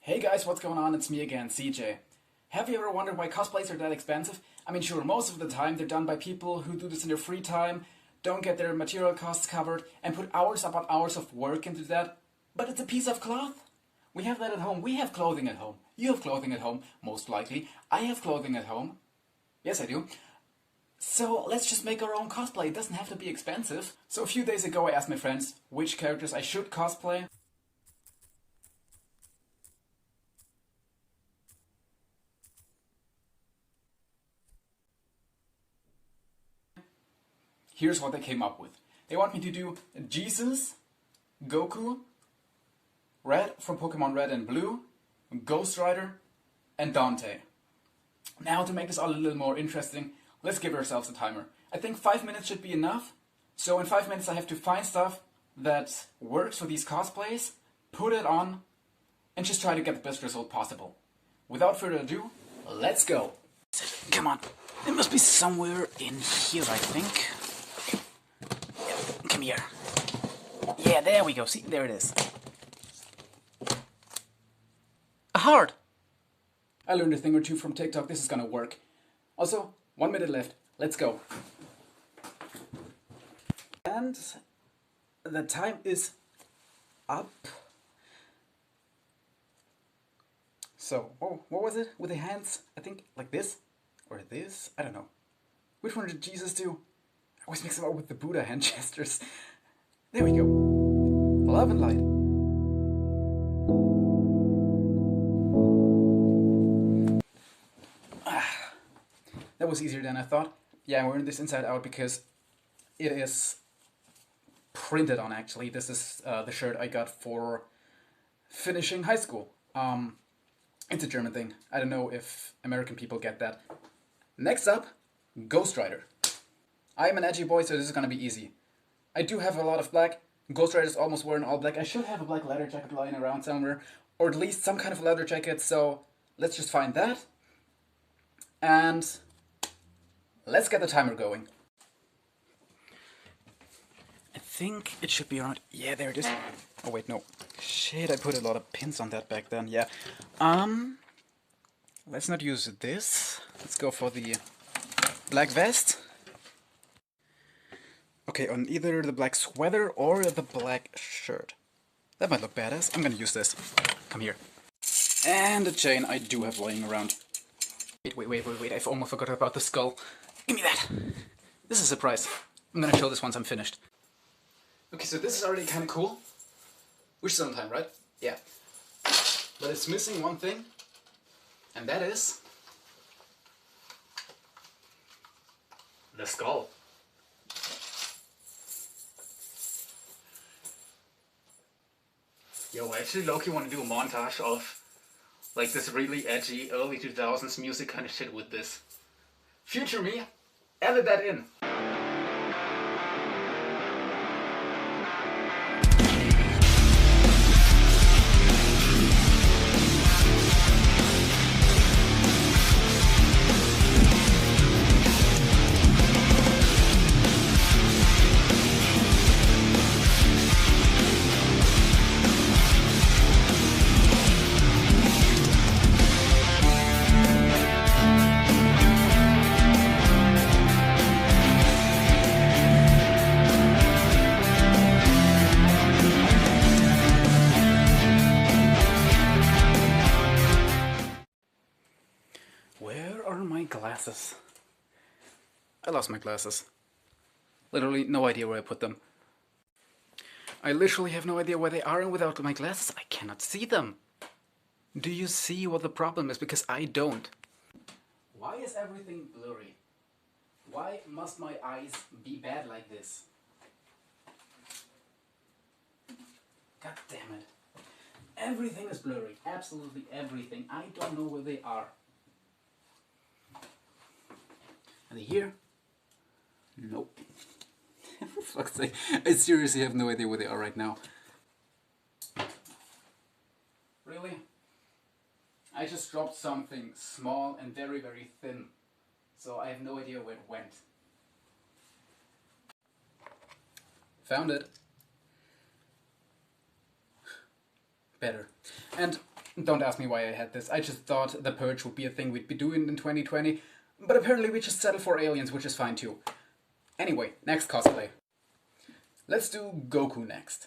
Hey guys, what's going on? It's me again, CJ. Have you ever wondered why cosplays are that expensive? I mean, sure, most of the time they're done by people who do this in their free time, don't get their material costs covered, and put hours upon hours of work into that. But it's a piece of cloth. We have that at home. We have clothing at home. You have clothing at home, most likely. I have clothing at home. Yes, I do. So let's just make our own cosplay. It doesn't have to be expensive. So a few days ago I asked my friends which characters I should cosplay. Here's what they came up with. They want me to do Jesus, Goku, Red from Pokemon Red and Blue, Ghost Rider, and Dante. Now to make this all a little more interesting, let's give ourselves a timer. I think 5 minutes should be enough. So in 5 minutes I have to find stuff that works for these cosplays, put it on, and just try to get the best result possible. Without further ado, let's go! Come on, it must be somewhere in here, I think. Come here. Yeah, there we go. See, there it is. A heart! I learned a thing or two from TikTok. This is gonna work. Also, 1 minute left. Let's go. And the time is up. So, oh, what was it? With the hands? I think like this? Or this? I don't know. Which one did Jesus do? I always mix them up with the Buddha hand gestures. There we go. Love and light. That was easier than I thought. Yeah, I'm wearing this inside out because it is printed on, actually. This is the shirt I got for finishing high school. It's a German thing. I don't know if American people get that. Next up, Ghost Rider. I am an edgy boy, so this is gonna be easy. I do have a lot of black. Ghost Rider is almost wearing all black. I should have a black leather jacket lying around somewhere, or at least some kind of leather jacket, so let's just find that. And let's get the timer going. I think it should be around... Yeah, there it is. Oh wait, no. Shit, I put a lot of pins on that back then, yeah. Let's not use this. Let's go for the black vest. Okay, on either the black sweater or the black shirt. That might look badass. I'm gonna use this. Come here. And the chain I do have lying around. Wait, I almost forgot about the skull. Give me that! This is a surprise. I'm gonna show this once I'm finished. Okay, so this is already kinda cool. We're still on time, right? Yeah. But it's missing one thing. And that is... the skull. Yo, I actually low-key want to do a montage of like this really edgy early 2000s music kind of shit with this. Future me, edit that in. Where are my glasses? I lost my glasses. Literally no idea where I put them. I literally have no idea where they are, and without my glasses I cannot see them. Do you see what the problem is? Because I don't. Why is everything blurry? Why must my eyes be bad like this? God damn it. Everything is blurry. Absolutely everything. I don't know where they are. Are they here? Nope. For fuck's sake, I seriously have no idea where they are right now. Really? I just dropped something small and very, very thin. So I have no idea where it went. Found it. Better. And Don't ask me why I had this. I just thought the purge would be a thing we'd be doing in 2020, but apparently we just settled for aliens, which is fine too. Anyway, next cosplay. Let's do Goku next.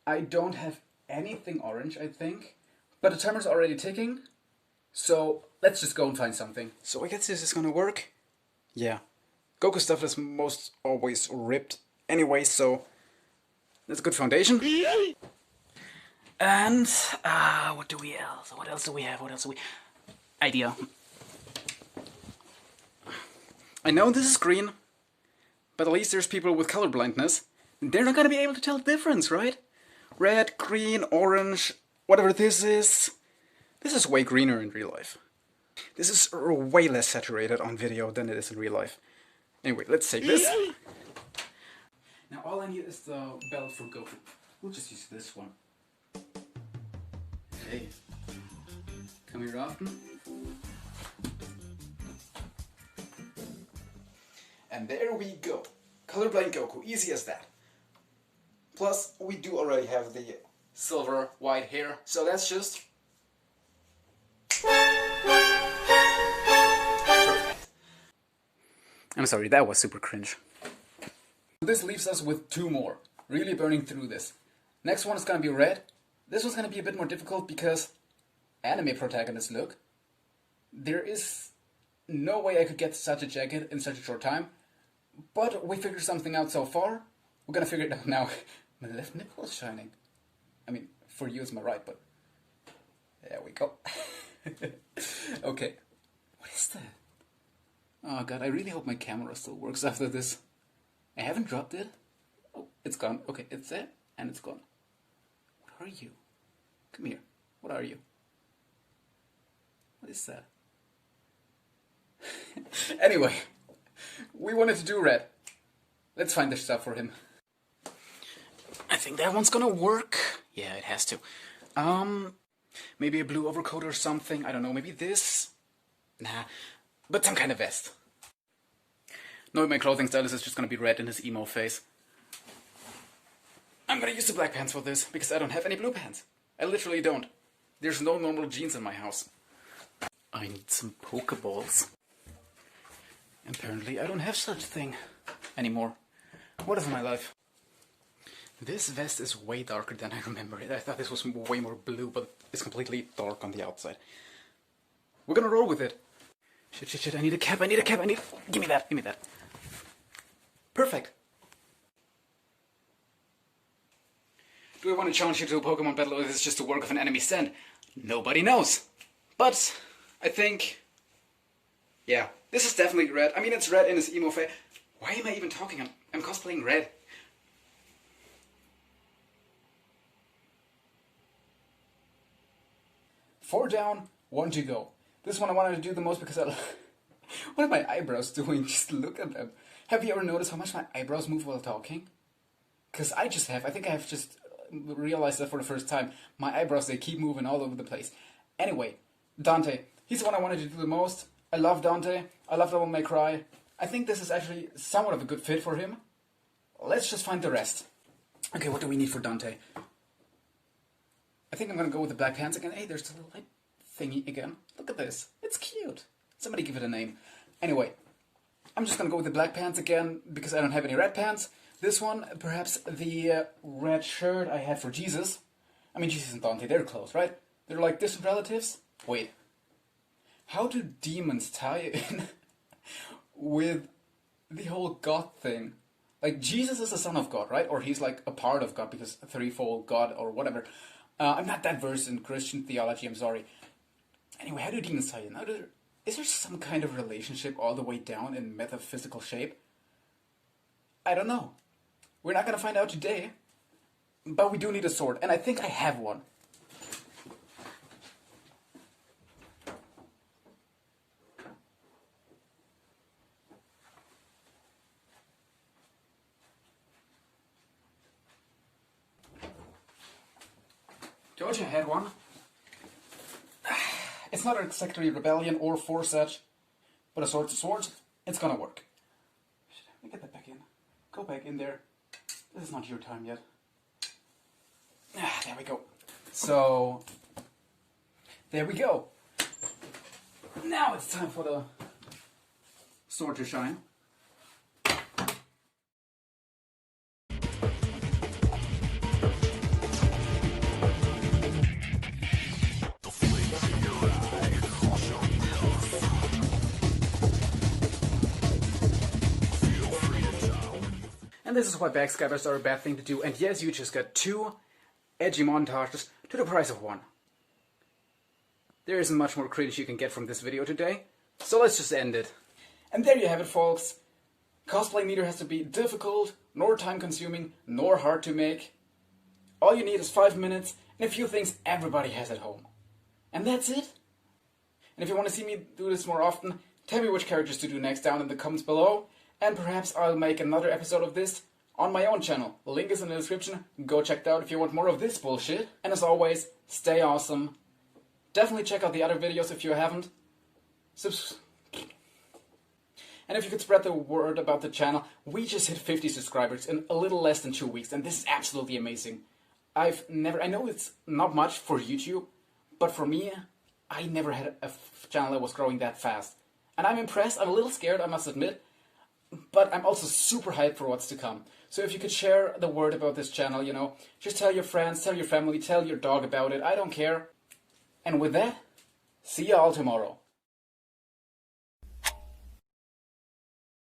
I don't have anything orange, I think, but the timer's already ticking, so let's just go and find something. So I guess this is gonna work. Yeah. Goku stuff is most always ripped anyway, so that's a good foundation. And, what do we else? What else do we have? What else do we... Idea. I know this is green, but at least there's people with color blindness. They're not gonna be able to tell the difference, right? Red, green, orange, whatever this is. This is way greener in real life. This is way less saturated on video than it is in real life. Anyway, let's take this. Now all I need is the belt for Goku. We'll just use this one. Hey, come here often. And there we go. Colorblind Goku, easy as that. Plus, we do already have the silver white hair, so that's just... perfect. I'm sorry, that was super cringe. This leaves us with two more. Really burning through this. Next one is gonna be red. This one's gonna be a bit more difficult because anime protagonist look. There is no way I could get such a jacket in such a short time, but we figured something out so far. We're gonna figure it out now. My left nipple is shining. I mean, for you it's my right, but there we go. Okay. What is that? Oh god, I really hope my camera still works after this. I haven't dropped it. Oh, it's gone. Okay, it's there, and it's gone. What are you? Come here. What are you? What is that? Anyway, we wanted to do red. Let's find the stuff for him. I think that one's gonna work. Yeah, it has to. Maybe a blue overcoat or something. I don't know, maybe this? Nah, but some kind of vest. No, my clothing stylist is just gonna be red in his emo face. I'm gonna use the black pants for this, because I don't have any blue pants. I literally don't. There's no normal jeans in my house. I need some Pokeballs. Apparently I don't have such a thing anymore. What is my life? This vest is way darker than I remember it. I thought this was way more blue, but it's completely dark on the outside. We're gonna roll with it. Shit, I need a cap, Give me that. Perfect. Do I want to challenge you to a Pokemon battle, or is this just a work of an enemy stand? Nobody knows. But, I think... yeah, this is definitely red. I mean, it's red in his emo face. Why am I even talking? I'm cosplaying red. Four down, one to go. This one I wanted to do the most because I... what are my eyebrows doing? Just look at them. Have you ever noticed how much my eyebrows move while talking? Because I just have. I think I have just realized that for the first time. My eyebrows, they keep moving all over the place. Anyway, Dante. He's the one I wanted to do the most. I love Dante. I love Devil May Cry. I think this is actually somewhat of a good fit for him. Let's just find the rest. Okay, what do we need for Dante? I think I'm gonna go with the black pants again. Hey, there's the little light thingy again. Look at this. It's cute. Somebody give it a name. Anyway, I'm just gonna go with the black pants again because I don't have any red pants. This one, perhaps the red shirt I had for Jesus. I mean, Jesus and Dante, they're close, right? They're like distant relatives. Wait. How do demons tie in with the whole God thing? Like, Jesus is the son of God, right? Or he's like a part of God because threefold God or whatever. I'm not that versed in Christian theology, I'm sorry. Anyway, how do demons tie in? Is there some kind of relationship all the way down in metaphysical shape? I don't know. We're not gonna find out today. But we do need a sword, and I think I have one. Told you I had one. It's not exactly rebellion or for such, but a sword's a sword. It's gonna work. Let me get that back in. Go back in there. This is not your time yet. There we go. So, There we go. Now it's time for the sword to shine. And this is why backscabbers are a bad thing to do. And yes, you just got 2 edgy montages to the price of 1. There isn't much more cringe you can get from this video today, so let's just end it. And there you have it, folks. Cosplay neither has to be difficult, nor time-consuming, nor hard to make. All you need is 5 minutes and a few things everybody has at home. And that's it. And if you want to see me do this more often, tell me which characters to do next down in the comments below, and perhaps I'll make another episode of this on my own channel. Link is in the description. Go check it out if you want more of this bullshit. And as always, stay awesome. Definitely check out the other videos if you haven't. And if you could spread the word about the channel, we just hit 50 subscribers in a little less than 2 weeks, and this is absolutely amazing. I know it's not much for YouTube, but for me, I never had a channel that was growing that fast. And I'm impressed, I'm a little scared, I must admit, but I'm also super hyped for what's to come. So if you could share the word about this channel, you know, just tell your friends, tell your family, tell your dog about it, I don't care. And with that, see you all tomorrow.